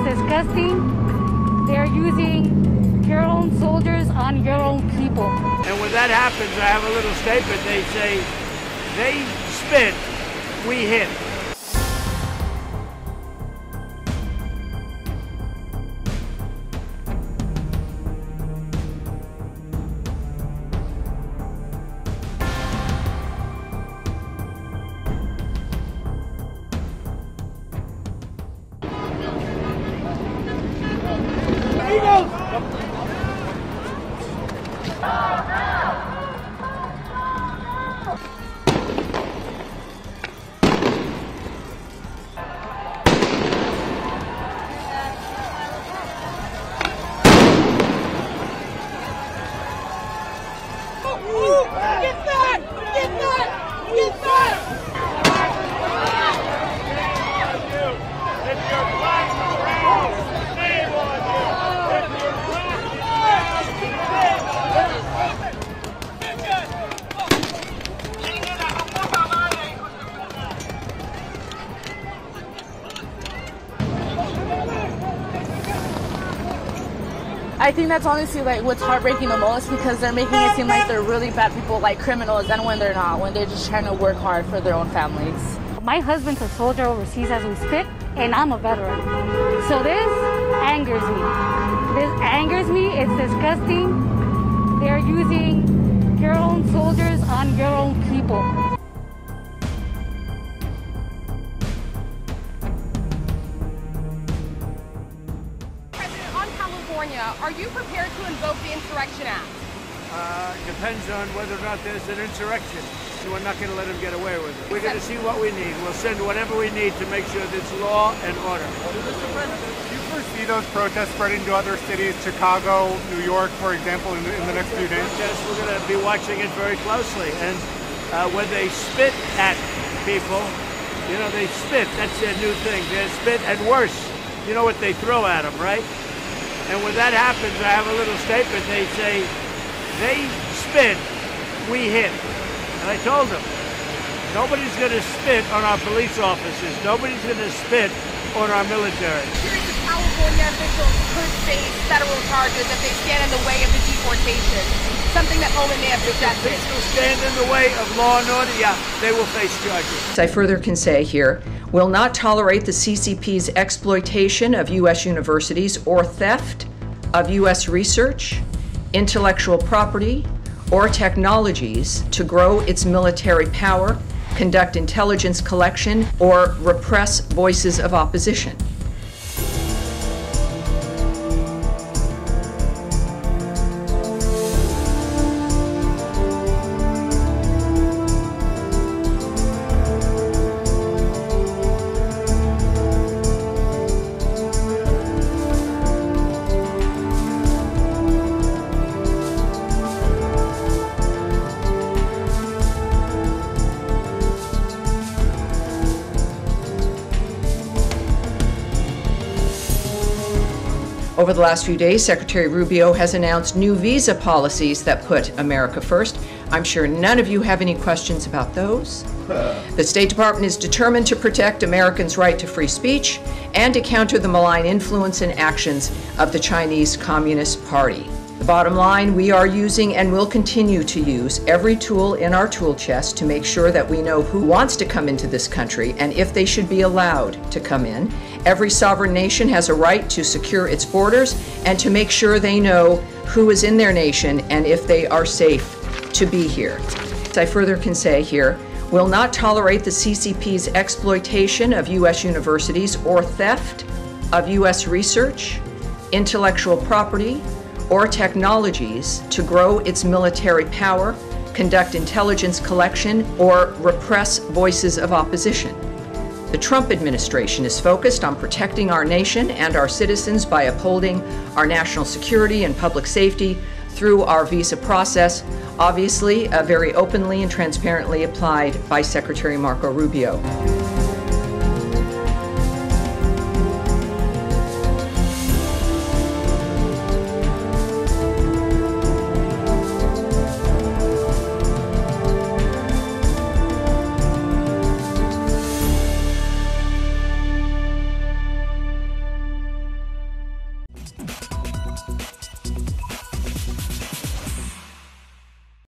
disgusting. They're using your own soldiers on your own people. And when that happens, I have a little statement. They say, they spit, we hit. Get back! Get back! Get back! If you're black, brown, shame on you. If you're I think that's honestly like what's heartbreaking the most, because they're making it seem like they're really bad people, like criminals, and when they're not, when they're just trying to work hard for their own families. My husband's a soldier overseas as we speak, and I'm a veteran. So this angers me. This angers me. It's disgusting. They're using your own soldiers on your own people. Are you prepared to invoke the Insurrection Act? Depends on whether or not there's an insurrection. So we're not going to let them get away with it. We're going to see what we need. We'll send whatever we need to make sure there's law and order. Mr. President, do you foresee those protests spreading to other cities, Chicago, New York, for example, in the next few days? Yes, we're going to be watching it very closely. And when they spit at people, you know, they spit. That's their new thing. They spit, and worse, you know what they throw at them, right? And when that happens, I have a little statement. They say, they spit, we hit. And I told them, nobody's going to spit on our police officers. Nobody's going to spit on our military. Series of California officials could face federal charges if they stand in the way of the deportation. Something that Poland may have suggested. If they stand in the way of law and order, yeah, they will face charges. I further can say here, will not tolerate the CCP's exploitation of U.S. universities or theft of U.S. research, intellectual property, or technologies to grow its military power, conduct intelligence collection, or repress voices of opposition. Over the last few days, Secretary Rubio has announced new visa policies that put America first. I'm sure none of you have any questions about those. The State Department is determined to protect Americans' right to free speech and to counter the malign influence and actions of the Chinese Communist Party. The bottom line, we are using and will continue to use every tool in our tool chest to make sure that we know who wants to come into this country and if they should be allowed to come in. Every sovereign nation has a right to secure its borders and to make sure they know who is in their nation and if they are safe to be here. As I further can say here, will not tolerate the CCP's exploitation of U.S. universities or theft of U.S. research, intellectual property, or technologies to grow its military power, conduct intelligence collection, or repress voices of opposition. The Trump administration is focused on protecting our nation and our citizens by upholding our national security and public safety through our visa process, obviously very openly and transparently applied by Secretary Marco Rubio.